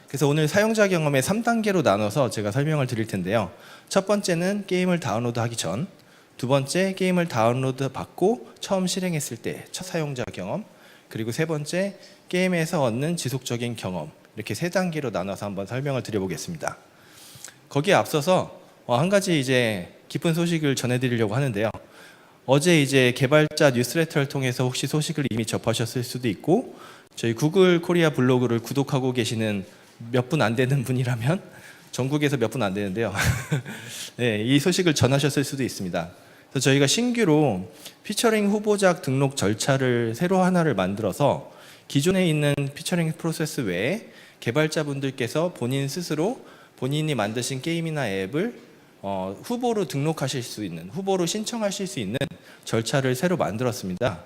그래서 오늘 사용자 경험의 3단계로 나눠서 제가 설명을 드릴 텐데요. 첫 번째는 게임을 다운로드하기 전, 두 번째 게임을 다운로드 받고 처음 실행했을 때 첫 사용자 경험, 그리고 세 번째 게임에서 얻는 지속적인 경험, 이렇게 세 단계로 나눠서 한번 설명을 드려보겠습니다. 거기에 앞서서 한 가지 이제 기쁜 소식을 전해드리려고 하는데요. 어제 이제 개발자 뉴스레터를 통해서 혹시 소식을 이미 접하셨을 수도 있고, 저희 구글 코리아 블로그를 구독하고 계시는 몇 분 안 되는 분이라면, 전국에서 몇 분 안 되는데요. 네, 이 소식을 전하셨을 수도 있습니다. 그래서 저희가 신규로 피처링 후보작 등록 절차를 새로 하나를 만들어서 기존에 있는 피처링 프로세스 외에 개발자분들께서 본인 스스로 본인이 만드신 게임이나 앱을 후보로 등록하실 수 있는, 후보로 신청하실 수 있는 절차를 새로 만들었습니다.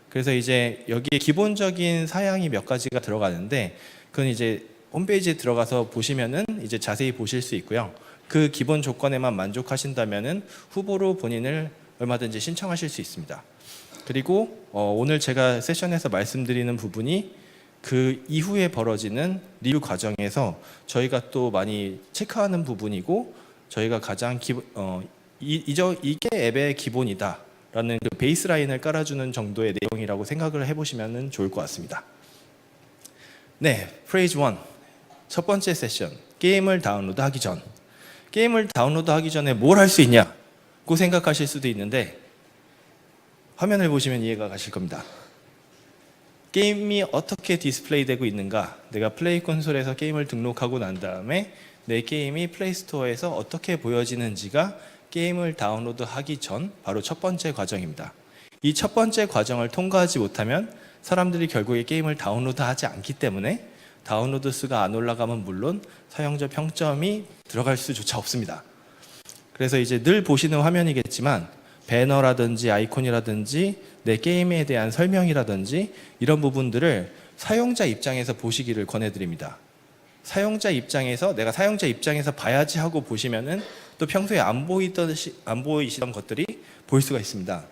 그래서 이제 여기에 기본적인 사양이 몇 가지가 들어가는데, 그건 이제 홈페이지에 들어가서 보시면은 이제 자세히 보실 수 있고요. 그 기본 조건에만 만족하신다면은 후보로 본인을 얼마든지 신청하실 수 있습니다. 그리고 오늘 제가 세션에서 말씀드리는 부분이 그 이후에 벌어지는 리뷰 과정에서 저희가 또 많이 체크하는 부분이고, 저희가 가장 이게 앱의 기본이다 라는 그 베이스라인을 깔아주는 정도의 내용이라고 생각을 해보시면 좋을 것 같습니다. 네, 페이지 1 첫 번째 세션, 게임을 다운로드하기 전. 게임을 다운로드하기 전에 뭘 할 수 있냐고 생각하실 수도 있는데, 화면을 보시면 이해가 가실 겁니다. 게임이 어떻게 디스플레이 되고 있는가, 내가 플레이 콘솔에서 게임을 등록하고 난 다음에 내 게임이 플레이스토어에서 어떻게 보여지는지가 게임을 다운로드하기 전 바로 첫 번째 과정입니다. 이 첫 번째 과정을 통과하지 못하면 사람들이 결국에 게임을 다운로드하지 않기 때문에 다운로드 수가 안 올라가면 물론 사용자 평점이 들어갈 수조차 없습니다. 그래서 이제 늘 보시는 화면이겠지만 배너라든지 아이콘이라든지 내 게임에 대한 설명이라든지 이런 부분들을 사용자 입장에서 보시기를 권해드립니다. 사용자 입장에서 내가 사용자 입장에서 봐야지 하고 보시면은 또 평소에 안 보이시던 것들이 보일 수가 있습니다.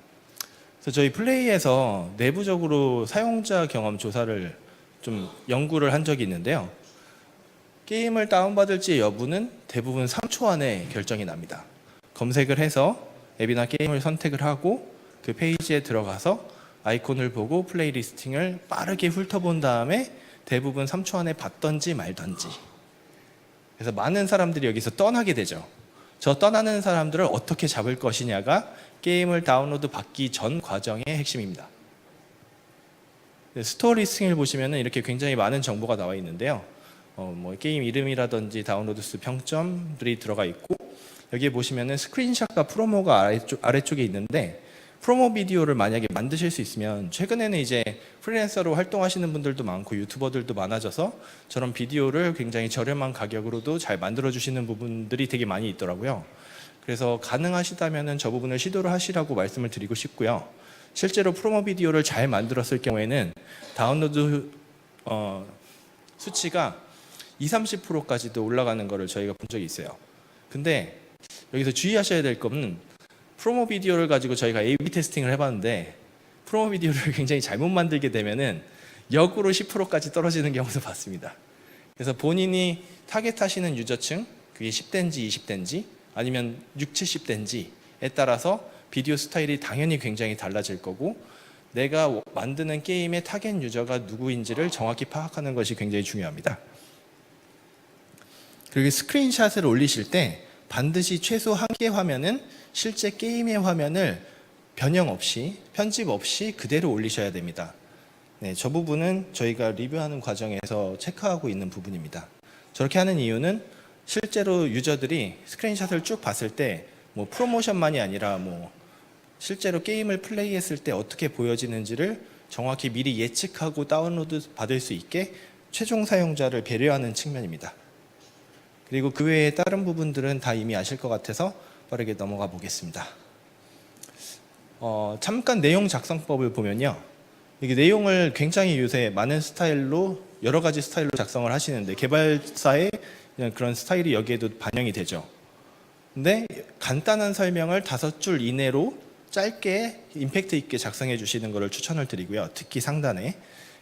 그래서 저희 플레이에서 내부적으로 사용자 경험 조사를 좀 연구를 한 적이 있는데요. 게임을 다운받을지 여부는 대부분 3초 안에 결정이 납니다. 검색을 해서 앱이나 게임을 선택을 하고 그 페이지에 들어가서 아이콘을 보고 플레이 리스팅을 빠르게 훑어본 다음에 대부분 3초 안에 봤던지 말던지. 그래서 많은 사람들이 여기서 떠나게 되죠. 저 떠나는 사람들을 어떻게 잡을 것이냐가 게임을 다운로드 받기 전 과정의 핵심입니다. 스토어 리스팅을 보시면 이렇게 굉장히 많은 정보가 나와 있는데요. 게임 이름이라든지 다운로드 수 평점들이 들어가 있고, 여기에 보시면 스크린샷과 프로모가 아래쪽에 있는데, 프로모 비디오를 만약에 만드실 수 있으면, 최근에는 이제 프리랜서로 활동하시는 분들도 많고 유튜버들도 많아져서 저런 비디오를 굉장히 저렴한 가격으로도 잘 만들어 주시는 부분들이 되게 많이 있더라고요. 그래서 가능하시다면 저 부분을 시도를 하시라고 말씀을 드리고 싶고요. 실제로 프로모 비디오를 잘 만들었을 경우에는 다운로드 수치가 20-30%까지도 올라가는 것을 저희가 본 적이 있어요. 근데 여기서 주의하셔야 될 거는, 프로모 비디오를 가지고 저희가 A/B 테스팅을 해봤는데 프로모 비디오를 굉장히 잘못 만들게 되면은 역으로 10%까지 떨어지는 경우도 봤습니다. 그래서 본인이 타겟하시는 유저층, 그게 10대인지 20대인지 아니면 60, 70대인지에 따라서 비디오 스타일이 당연히 굉장히 달라질 거고, 내가 만드는 게임의 타겟 유저가 누구인지를 정확히 파악하는 것이 굉장히 중요합니다. 그리고 스크린샷을 올리실 때 반드시 최소 한 개 화면은 실제 게임의 화면을 변형 없이, 편집 없이 그대로 올리셔야 됩니다. 네, 저 부분은 저희가 리뷰하는 과정에서 체크하고 있는 부분입니다. 저렇게 하는 이유는 실제로 유저들이 스크린샷을 쭉 봤을 때 프로모션만이 아니라 실제로 게임을 플레이했을 때 어떻게 보여지는지를 정확히 미리 예측하고 다운로드 받을 수 있게 최종 사용자를 배려하는 측면입니다. 그리고 그 외에 다른 부분들은 다 이미 아실 것 같아서 빠르게 넘어가 보겠습니다. 잠깐 내용 작성법을 보면요. 이게 내용을 굉장히 요새 많은 스타일로, 여러 가지 스타일로 작성을 하시는데 개발사의 그런 스타일이 여기에도 반영이 되죠. 근데 간단한 설명을 5줄 이내로 짧게 임팩트 있게 작성해 주시는 것을 추천을 드리고요. 특히 상단에.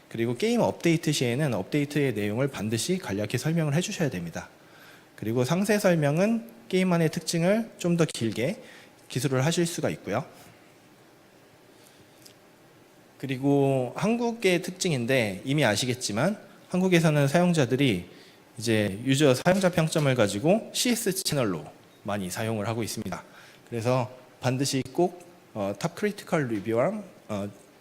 그리고 게임 업데이트 시에는 업데이트의 내용을 반드시 간략히 설명을 해주셔야 됩니다. 그리고 상세 설명은 게임 안의 특징을 좀 더 길게 기술을 하실 수가 있고요. 그리고 한국의 특징인데 이미 아시겠지만 한국에서는 사용자들이 이제 유저 사용자 평점을 가지고 CS 채널로 많이 사용을 하고 있습니다. 그래서 반드시 꼭 탑 크리티컬 리뷰랑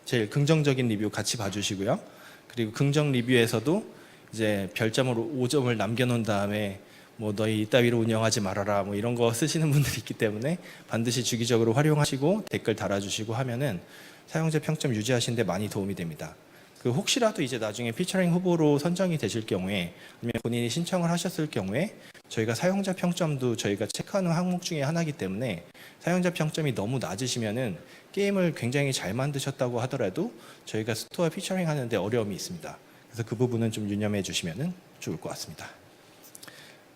제일 긍정적인 리뷰 같이 봐주시고요. 그리고 긍정 리뷰에서도 이제 별점으로 5점을 남겨놓은 다음에 뭐 너희 이따위로 운영하지 말아라 뭐 이런 거 쓰시는 분들이 있기 때문에 반드시 주기적으로 활용하시고 댓글 달아주시고 하면은 사용자 평점 유지하시는 데 많이 도움이 됩니다. 그 혹시라도 이제 나중에 피처링 후보로 선정이 되실 경우에 아니면 본인이 신청을 하셨을 경우에 저희가 사용자 평점도 저희가 체크하는 항목 중에 하나이기 때문에 사용자 평점이 너무 낮으시면은 게임을 굉장히 잘 만드셨다고 하더라도 저희가 스토어 피처링 하는데 어려움이 있습니다. 그래서 그 부분은 좀 유념해 주시면 좋을 것 같습니다.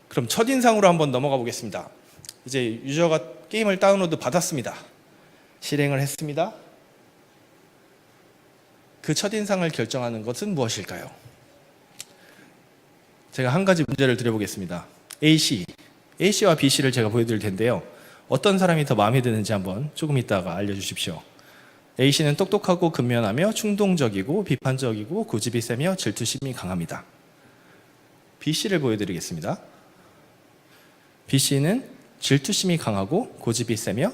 그럼 첫인상으로 한번 넘어가 보겠습니다. 이제 유저가 게임을 다운로드 받았습니다. 실행을 했습니다. 그 첫인상을 결정하는 것은 무엇일까요? 제가 한 가지 문제를 드려보겠습니다. A씨와 B씨를 제가 보여드릴 텐데요. 어떤 사람이 더 마음에 드는지 한번 조금 이따가 알려주십시오. A씨는 똑똑하고 근면하며 충동적이고 비판적이고 고집이 세며 질투심이 강합니다. B씨를 보여드리겠습니다. B씨는 질투심이 강하고 고집이 세며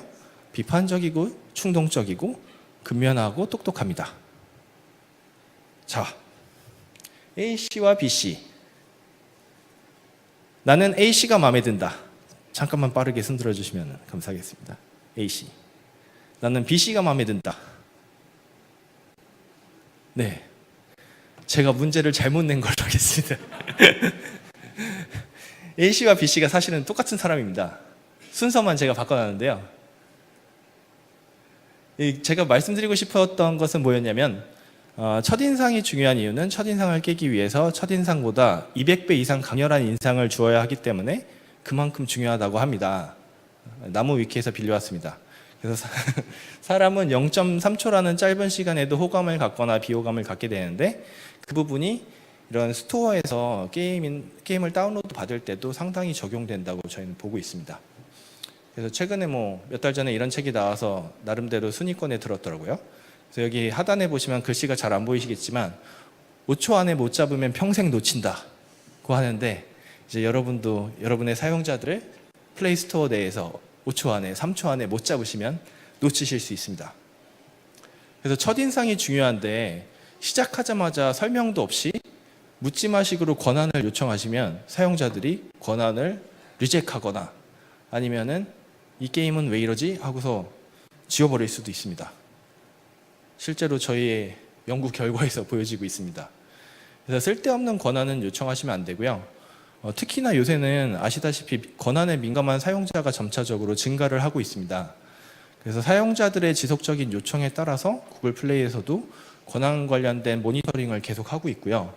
비판적이고 충동적이고 근면하고 똑똑합니다. 자, A씨와 B씨. 나는 A씨가 마음에 든다. 잠깐만 빠르게 손들어 주시면 감사하겠습니다. A씨. 나는 B씨가 마음에 든다. 네. 제가 문제를 잘못 낸 걸로 하겠습니다. A씨와 B씨가 사실은 똑같은 사람입니다. 순서만 제가 바꿔놨는데요. 제가 말씀드리고 싶었던 것은 뭐였냐면 첫인상이 중요한 이유는 첫인상을 깨기 위해서 첫인상보다 200배 이상 강렬한 인상을 주어야 하기 때문에 그만큼 중요하다고 합니다. 나무 위키에서 빌려왔습니다. 그래서 사람은 0.3초라는 짧은 시간에도 호감을 갖거나 비호감을 갖게 되는데 그 부분이 이런 스토어에서 게임을 다운로드 받을 때도 상당히 적용된다고 저희는 보고 있습니다. 그래서 최근에 뭐 몇 달 전에 이런 책이 나와서 나름대로 순위권에 들었더라고요. 그래서 여기 하단에 보시면 글씨가 잘 안 보이시겠지만 5초 안에 못 잡으면 평생 놓친다고 하는데 이제 여러분도 여러분의 사용자들을 플레이스토어 내에서 5초 안에 3초 안에 못 잡으시면 놓치실 수 있습니다. 그래서 첫인상이 중요한데 시작하자마자 설명도 없이 묻지마식으로 권한을 요청하시면 사용자들이 권한을 리젝하거나 아니면은 이 게임은 왜 이러지? 하고서 지워버릴 수도 있습니다. 실제로 저희의 연구 결과에서 보여지고 있습니다. 그래서 쓸데없는 권한은 요청하시면 안 되고요. 특히나 요새는 아시다시피 권한에 민감한 사용자가 점차적으로 증가를 하고 있습니다. 그래서 사용자들의 지속적인 요청에 따라서 구글 플레이에서도 권한 관련된 모니터링을 계속하고 있고요.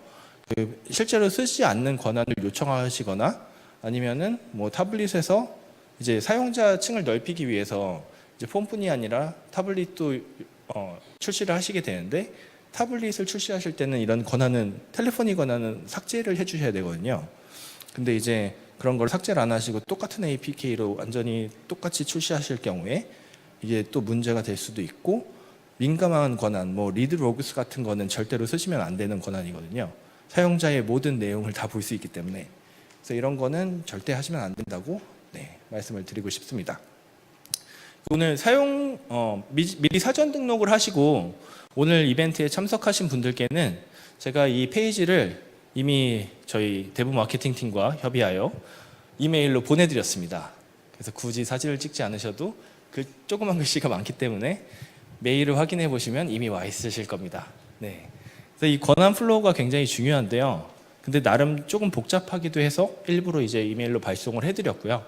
실제로 쓰지 않는 권한을 요청하시거나 아니면은 뭐 타블릿에서 이제 사용자층을 넓히기 위해서 이제 폰뿐이 아니라 타블릿도 출시를 하시게 되는데 타블릿을 출시하실 때는 이런 권한은 텔레포니 권한은 삭제를 해주셔야 되거든요. 근데 이제 그런 걸 삭제를 안 하시고 똑같은 APK로 완전히 똑같이 출시하실 경우에 이게 또 문제가 될 수도 있고 민감한 권한, 뭐 리드 로그스 같은 거는 절대로 쓰시면 안 되는 권한이거든요. 사용자의 모든 내용을 다 볼 수 있기 때문에 그래서 이런 거는 절대 하시면 안 된다고 말씀을 드리고 싶습니다. 오늘 미리 사전 등록을 하시고 오늘 이벤트에 참석하신 분들께는 제가 이 페이지를 이미 저희 대부 마케팅 팀과 협의하여 이메일로 보내드렸습니다. 그래서 굳이 사진을 찍지 않으셔도 그 조그만 글씨가 많기 때문에 메일을 확인해 보시면 이미 와 있으실 겁니다. 네. 그래서 이 권한 플로우가 굉장히 중요한데요. 근데 나름 조금 복잡하기도 해서 일부러 이제 이메일로 발송을 해드렸고요.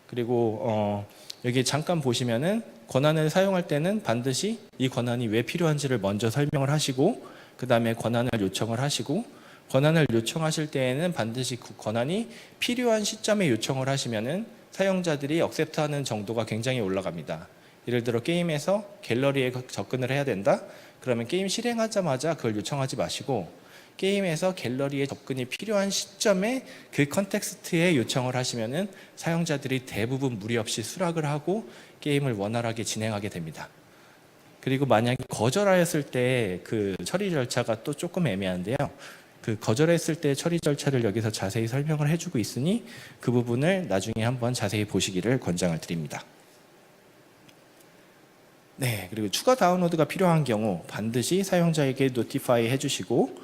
그리고 여기 잠깐 보시면은 권한을 사용할 때는 반드시 이 권한이 왜 필요한지를 먼저 설명을 하시고 그 다음에 권한을 요청을 하시고 권한을 요청하실 때에는 반드시 그 권한이 필요한 시점에 요청을 하시면은 사용자들이 억셉트하는 정도가 굉장히 올라갑니다. 예를 들어 게임에서 갤러리에 접근을 해야 된다. 그러면 게임 실행하자마자 그걸 요청하지 마시고 게임에서 갤러리에 접근이 필요한 시점에 그 컨텍스트에 요청을 하시면은 사용자들이 대부분 무리 없이 수락을 하고 게임을 원활하게 진행하게 됩니다. 그리고 만약에 거절하였을 때 그 처리 절차가 또 조금 애매한데요. 그 거절했을 때 처리 절차를 여기서 자세히 설명을 해주고 있으니 그 부분을 나중에 한번 자세히 보시기를 권장을 드립니다. 네, 그리고 추가 다운로드가 필요한 경우 반드시 사용자에게 노티파이 해주시고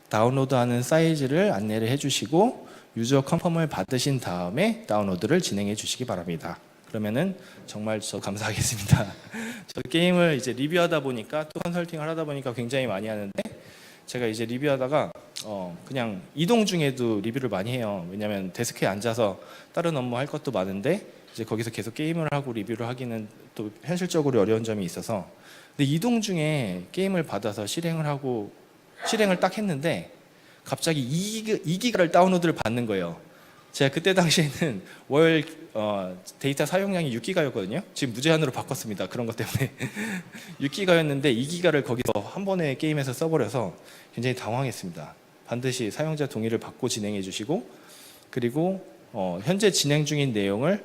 다운로드하는 사이즈를 안내를 해주시고 유저 컨펌을 받으신 다음에 다운로드를 진행해 주시기 바랍니다. 그러면은 정말 저 감사하겠습니다. 저 게임을 이제 리뷰하다 보니까 또 컨설팅을 하다 보니까 굉장히 많이 하는데 제가 이제 리뷰하다가 그냥 이동 중에도 리뷰를 많이 해요. 왜냐하면 데스크에 앉아서 다른 업무 할 것도 많은데 이제 거기서 계속 게임을 하고 리뷰를 하기는 또 현실적으로 어려운 점이 있어서 근데 이동 중에 게임을 받아서 실행을 딱 했는데 갑자기 2기가를 다운로드를 받는 거예요. 제가 그때 당시에는 월 데이터 사용량이 6기가였거든요. 지금 무제한으로 바꿨습니다. 그런 것 때문에 6기가였는데 2기가를 거기서 한 번에 게임에서 써버려서 굉장히 당황했습니다. 반드시 사용자 동의를 받고 진행해 주시고 그리고 현재 진행 중인 내용을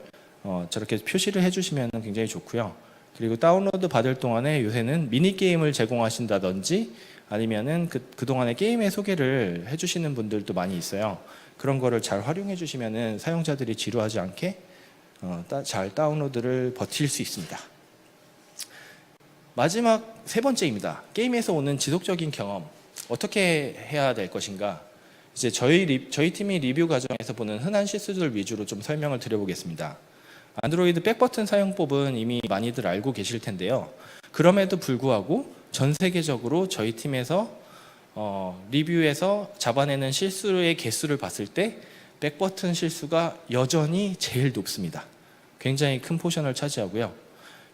저렇게 표시를 해주시면 굉장히 좋고요. 그리고 다운로드 받을 동안에 요새는 미니게임을 제공하신다든지 아니면은 그동안의 게임의 소개를 해주시는 분들도 많이 있어요. 그런 거를 잘 활용해 주시면은 사용자들이 지루하지 않게 잘 다운로드를 버틸 수 있습니다. 마지막 세 번째입니다. 게임에서 오는 지속적인 경험 어떻게 해야 될 것인가? 이제 저희 팀이 리뷰 과정에서 보는 흔한 실수들 위주로 좀 설명을 드려보겠습니다. 안드로이드 백버튼 사용법은 이미 많이들 알고 계실 텐데요. 그럼에도 불구하고 전 세계적으로 저희 팀에서 리뷰에서 잡아내는 실수의 개수를 봤을 때 백버튼 실수가 여전히 제일 높습니다. 굉장히 큰 포션을 차지하고요.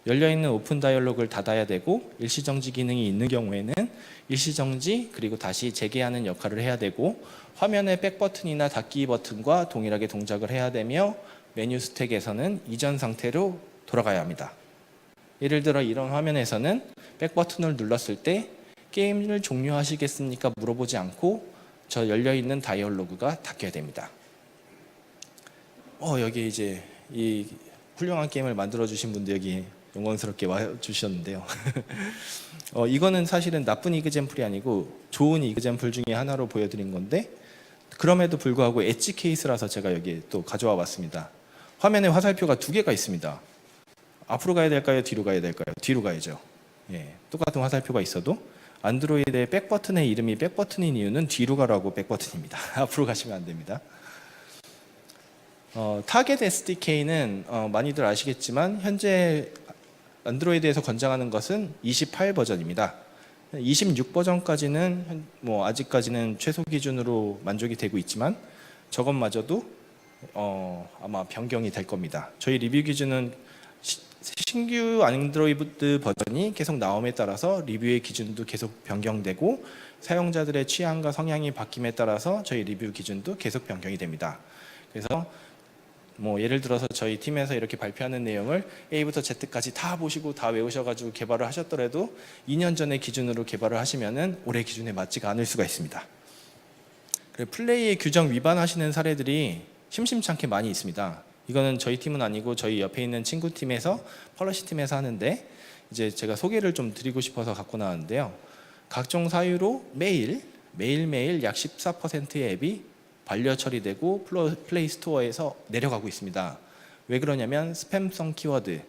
열려있는 오픈 다이얼로그를 닫아야 되고 일시정지 기능이 있는 경우에는 일시정지 그리고 다시 재개하는 역할을 해야 되고 화면의 백버튼이나 닫기 버튼과 동일하게 동작을 해야 되며 메뉴 스택에서는 이전 상태로 돌아가야 합니다. 예를 들어 이런 화면에서는 백버튼을 눌렀을 때 게임을 종료하시겠습니까? 물어보지 않고 저 열려있는 다이얼로그가 닫혀야 됩니다. 여기 이제 이 훌륭한 게임을 만들어주신 분들 여기 영광스럽게 와주셨는데요. 이거는 사실은 나쁜 이그젬플이 아니고 좋은 이그젬플 중에 하나로 보여드린 건데 그럼에도 불구하고 엣지 케이스라서 제가 여기 또 가져와 봤습니다. 화면에 화살표가 두 개가 있습니다. 앞으로 가야 될까요? 뒤로 가야 될까요? 뒤로 가야죠. 예, 똑같은 화살표가 있어도 안드로이드의 백버튼의 이름이 백버튼인 이유는 뒤로 가라고 백버튼입니다. 앞으로 가시면 안 됩니다. 타겟 SDK는 많이들 아시겠지만 현재 안드로이드에서 권장하는 것은 28 버전입니다. 26 버전까지는 아직까지는 최소 기준으로 만족이 되고 있지만 저것마저도 아마 변경이 될 겁니다. 저희 리뷰 기준은 신규 안드로이드 버전이 계속 나옴에 따라서 리뷰의 기준도 계속 변경되고 사용자들의 취향과 성향이 바뀜에 따라서 저희 리뷰 기준도 계속 변경이 됩니다. 그래서 예를 들어서 저희 팀에서 이렇게 발표하는 내용을 A부터 Z까지 다 보시고 다 외우셔가지고 개발을 하셨더라도 2년 전의 기준으로 개발을 하시면은 올해 기준에 맞지가 않을 수가 있습니다. 플레이의 규정 위반하시는 사례들이 심심찮게 많이 있습니다. 이거는 저희 팀은 아니고 저희 옆에 있는 친구 팀에서 펄러시 팀에서 하는데 이제 제가 소개를 좀 드리고 싶어서 갖고 나왔는데요. 각종 사유로 매일매일 약 14%의 앱이 반려 처리되고 플레이 스토어에서 내려가고 있습니다. 왜 그러냐면 스팸성 키워드,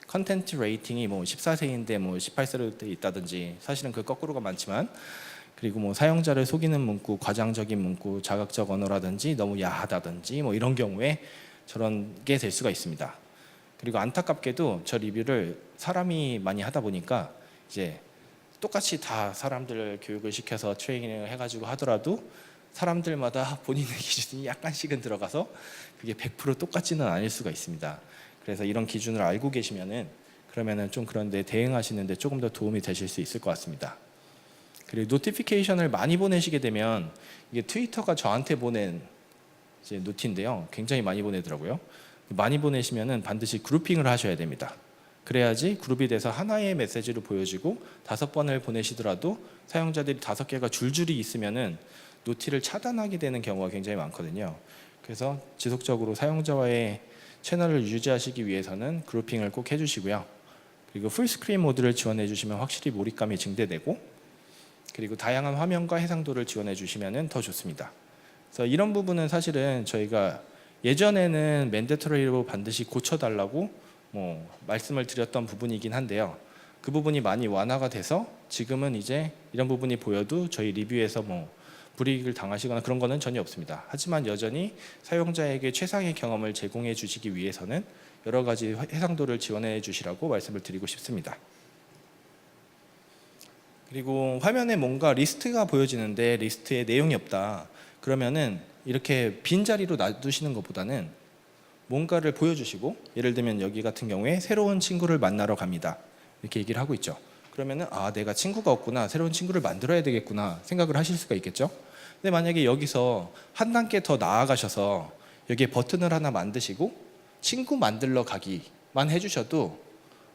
컨텐츠 레이팅이 14세인데 18세로 돼 있다든지 사실은 그 거꾸로가 많지만 그리고 사용자를 속이는 문구, 과장적인 문구, 자극적 언어라든지 너무 야하다든지 이런 경우에 저런 게 될 수가 있습니다. 그리고 안타깝게도 저 리뷰를 사람이 많이 하다 보니까 이제 똑같이 다 사람들 교육을 시켜서 트레이닝을 해가지고 하더라도 사람들마다 본인의 기준이 약간씩은 들어가서 그게 100% 똑같지는 않을 수가 있습니다. 그래서 이런 기준을 알고 계시면은 그러면은 좀 그런데 대응하시는데 조금 더 도움이 되실 수 있을 것 같습니다. 그리고 노티피케이션을 많이 보내시게 되면 이게 트위터가 저한테 보낸 이제 노티인데요. 굉장히 많이 보내더라고요. 많이 보내시면은 반드시 그룹핑을 하셔야 됩니다. 그래야지 그룹이 돼서 하나의 메시지를 보여지고 5번을 보내시더라도 사용자들이 5개가 줄줄이 있으면은 노티를 차단하게 되는 경우가 굉장히 많거든요. 그래서 지속적으로 사용자와의 채널을 유지하시기 위해서는 그룹핑을 꼭 해주시고요. 그리고 풀스크린 모드를 지원해 주시면 확실히 몰입감이 증대되고, 그리고 다양한 화면과 해상도를 지원해 주시면 더 좋습니다. 그래서 이런 부분은 사실은 저희가 예전에는 맨데터리로 반드시 고쳐달라고 말씀을 드렸던 부분이긴 한데요. 그 부분이 많이 완화가 돼서 지금은 이제 이런 부분이 보여도 저희 리뷰에서 불이익을 당하시거나 그런 거는 전혀 없습니다. 하지만 여전히 사용자에게 최상의 경험을 제공해 주시기 위해서는 여러 가지 해상도를 지원해 주시라고 말씀을 드리고 싶습니다. 그리고 화면에 뭔가 리스트가 보여지는데 리스트에 내용이 없다. 그러면은 이렇게 빈자리로 놔두시는 것보다는 뭔가를 보여주시고, 예를 들면 여기 같은 경우에 새로운 친구를 만나러 갑니다. 이렇게 얘기를 하고 있죠. 그러면은 내가 친구가 없구나, 새로운 친구를 만들어야 되겠구나 생각을 하실 수가 있겠죠. 근데 만약에 여기서 한 단계 더 나아가셔서 여기에 버튼을 하나 만드시고 친구 만들러 가기만 해주셔도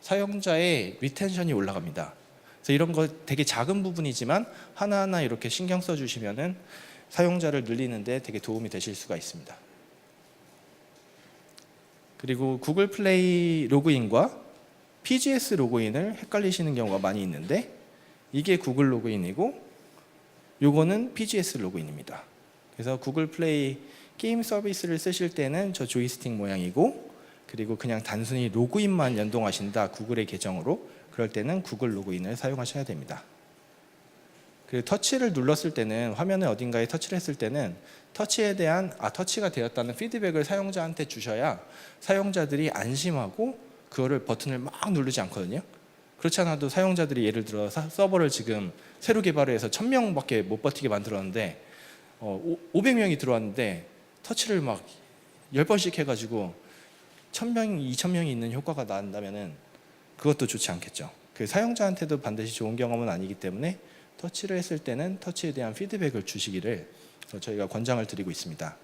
사용자의 리텐션이 올라갑니다. 그래서 이런 거 되게 작은 부분이지만 하나하나 이렇게 신경 써주시면은 사용자를 늘리는데 되게 도움이 되실 수가 있습니다. 그리고 구글 플레이 로그인과 PGS 로그인을 헷갈리시는 경우가 많이 있는데, 이게 구글 로그인이고 요거는 PGS 로그인입니다. 그래서 구글 플레이 게임 서비스를 쓰실 때는 저 조이스틱 모양이고, 그리고 그냥 단순히 로그인만 연동하신다, 구글의 계정으로, 그럴 때는 구글 로그인을 사용하셔야 됩니다. 그리고 터치를 눌렀을 때는, 화면의 어딘가에 터치를 했을 때는 터치에 대한 터치가 되었다는 피드백을 사용자한테 주셔야 사용자들이 안심하고 그거를 버튼을 막 누르지 않거든요. 그렇지 않아도 사용자들이 예를 들어 서버를 지금 새로 개발을 해서 1000명밖에 못 버티게 만들었는데 500명이 들어왔는데 터치를 막 10번씩 해가지고 1000명, 2000명이 있는 효과가 난다면은 그것도 좋지 않겠죠. 그 사용자한테도 반드시 좋은 경험은 아니기 때문에 터치를 했을 때는 터치에 대한 피드백을 주시기를 저희가 권장을 드리고 있습니다.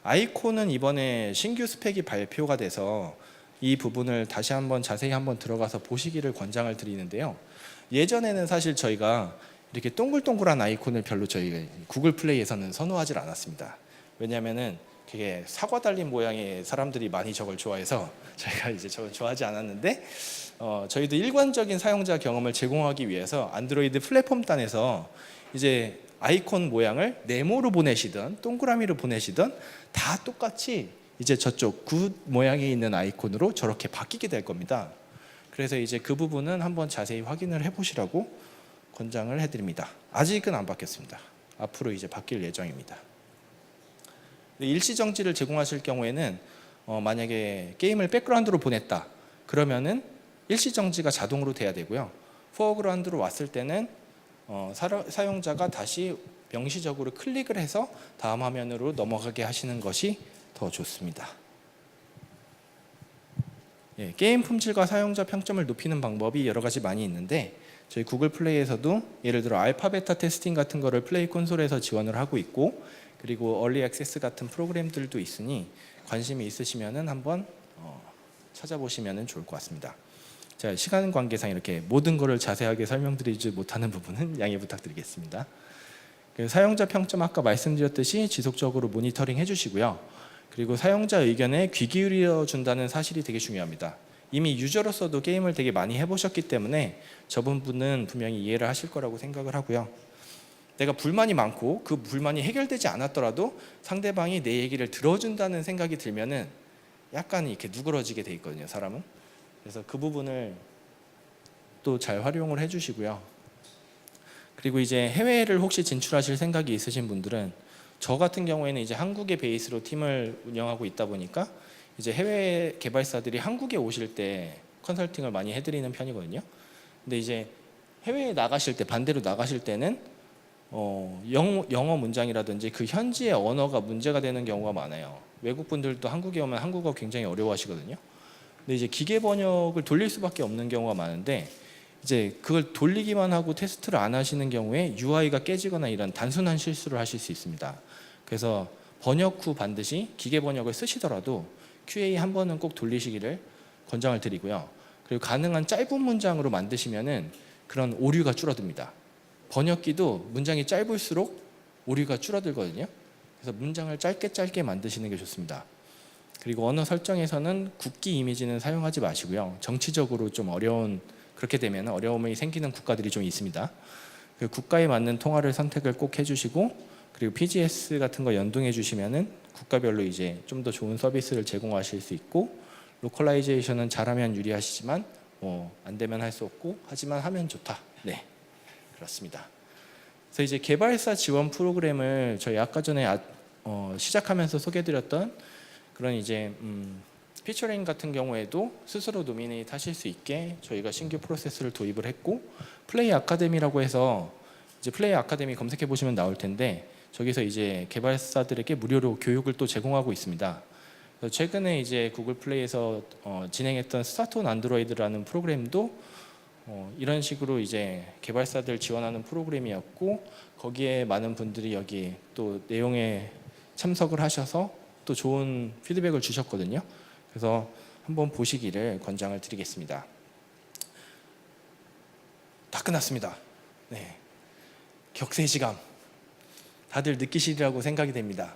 아이콘은 이번에 신규 스펙이 발표가 돼서 이 부분을 다시 한번 자세히 한번 들어가서 보시기를 권장을 드리는데요. 예전에는 사실 저희가 이렇게 동글동글한 아이콘을 별로 저희 구글 플레이에서는 선호하지 않았습니다. 왜냐하면은 그게 사과 달린 모양의 사람들이 많이 저걸 좋아해서 저희가 이제 저걸 좋아하지 않았는데, 저희도 일관적인 사용자 경험을 제공하기 위해서 안드로이드 플랫폼 단에서 이제 아이콘 모양을 네모로 보내시든 동그라미로 보내시든 다 똑같이 이제 저쪽 굿 모양이 있는 아이콘으로 저렇게 바뀌게 될 겁니다. 그래서 이제 그 부분은 한번 자세히 확인을 해보시라고 권장을 해드립니다. 아직은 안 바뀌었습니다. 앞으로 이제 바뀔 예정입니다. 일시 정지를 제공하실 경우에는 만약에 게임을 백그라운드로 보냈다 그러면은 일시 정지가 자동으로 돼야 되고요. 포어그라운드로 왔을 때는 사용자가 다시 명시적으로 클릭을 해서 다음 화면으로 넘어가게 하시는 것이 더 좋습니다. 게임 품질과 사용자 평점을 높이는 방법이 여러 가지 많이 있는데, 저희 구글 플레이에서도 예를 들어 알파 베타 테스팅 같은 거를 플레이 콘솔에서 지원을 하고 있고, 그리고 얼리 액세스 같은 프로그램들도 있으니 관심이 있으시면은 한번 찾아보시면 좋을 것 같습니다. 자, 시간 관계상 이렇게 모든 거를 자세하게 설명드리지 못하는 부분은 양해 부탁드리겠습니다. 사용자 평점 아까 말씀드렸듯이 지속적으로 모니터링 해주시고요. 그리고 사용자 의견에 귀 기울여 준다는 사실이 되게 중요합니다. 이미 유저로서도 게임을 되게 많이 해보셨기 때문에 저 부분은 분명히 이해를 하실 거라고 생각을 하고요. 내가 불만이 많고 그 불만이 해결되지 않았더라도 상대방이 내 얘기를 들어준다는 생각이 들면은 약간 이렇게 누그러지게 돼 있거든요, 사람은. 그래서 그 부분을 또 잘 활용을 해주시고요. 그리고 이제 해외를 혹시 진출하실 생각이 있으신 분들은, 저 같은 경우에는 이제 한국의 베이스로 팀을 운영하고 있다 보니까 이제 해외 개발사들이 한국에 오실 때 컨설팅을 많이 해드리는 편이거든요. 근데 이제 해외에 나가실 때, 반대로 나가실 때는 영어 문장이라든지 그 현지의 언어가 문제가 되는 경우가 많아요. 외국 분들도 한국에 오면 한국어 굉장히 어려워하시거든요. 근데 이제 기계 번역을 돌릴 수밖에 없는 경우가 많은데, 이제 그걸 돌리기만 하고 테스트를 안 하시는 경우에 UI가 깨지거나 이런 단순한 실수를 하실 수 있습니다. 그래서 번역 후 반드시 기계 번역을 쓰시더라도 QA 한 번은 꼭 돌리시기를 권장을 드리고요. 그리고 가능한 짧은 문장으로 만드시면은 그런 오류가 줄어듭니다. 번역기도 문장이 짧을수록 오류가 줄어들거든요. 그래서 문장을 짧게 만드시는 게 좋습니다. 그리고 언어 설정에서는 국기 이미지는 사용하지 마시고요. 정치적으로 좀 그렇게 되면 어려움이 생기는 국가들이 좀 있습니다. 그 국가에 맞는 통화를 선택을 꼭 해주시고, 그리고 PGS 같은 거 연동해 주시면은 국가별로 이제 좀 더 좋은 서비스를 제공하실 수 있고, 로컬라이제이션은 잘하면 유리하시지만 안 되면 할 수 없고, 하지만 하면 좋다. 네, 그렇습니다. 그래서 이제 개발사 지원 프로그램을 저희 아까 전에 시작하면서 소개드렸던 그런 이제 피처링 같은 경우에도 스스로 노미네이트 하실 수 있게 저희가 신규 프로세스를 도입을 했고, 플레이 아카데미라고 해서 이제 플레이 아카데미 검색해 보시면 나올 텐데, 저기서 이제 개발사들에게 무료로 교육을 또 제공하고 있습니다. 최근에 이제 구글 플레이에서 진행했던 스타트 온 안드로이드라는 프로그램도 이런 식으로 이제 개발사들 지원하는 프로그램이었고, 거기에 많은 분들이 여기 또 내용에 참석을 하셔서 또 좋은 피드백을 주셨거든요. 그래서 한번 보시기를 권장을 드리겠습니다. 다 끝났습니다. 네, 격세지감 다들 느끼시리라고 생각이 됩니다.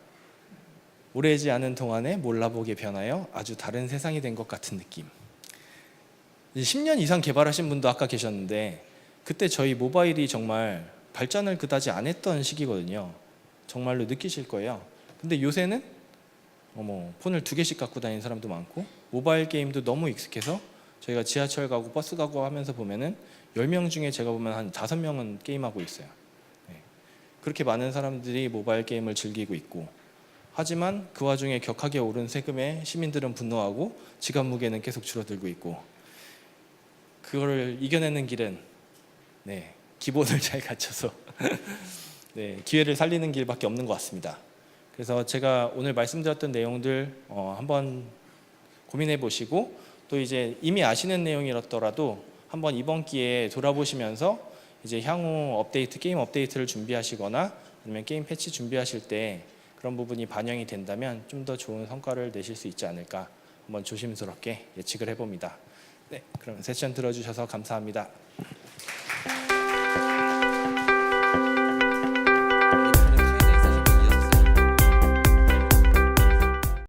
오래지 않은 동안에 몰라보게 변하여 아주 다른 세상이 된 것 같은 느낌. 10년 이상 개발하신 분도 아까 계셨는데, 그때 저희 모바일이 정말 발전을 그다지 안 했던 시기거든요. 정말로 느끼실 거예요. 근데 요새는 폰을 2개씩 갖고 다니는 사람도 많고, 모바일 게임도 너무 익숙해서 저희가 지하철 가고 버스 가고 하면서 보면은 10명 중에 제가 보면 한 5명은 게임하고 있어요. 네. 그렇게 많은 사람들이 모바일 게임을 즐기고 있고, 하지만 그 와중에 격하게 오른 세금에 시민들은 분노하고 지갑 무게는 계속 줄어들고 있고, 그거를 이겨내는 길은 기본을 잘 갖춰서 기회를 살리는 길밖에 없는 것 같습니다. 그래서 제가 오늘 말씀드렸던 내용들 한번 고민해 보시고, 또 이제 이미 아시는 내용이었더라도 한번 이번 기회에 돌아보시면서 이제 향후 게임 업데이트를 준비하시거나 아니면 게임 패치 준비하실 때 그런 부분이 반영이 된다면 좀 더 좋은 성과를 내실 수 있지 않을까 한번 조심스럽게 예측을 해봅니다. 네, 그럼 세션 들어주셔서 감사합니다.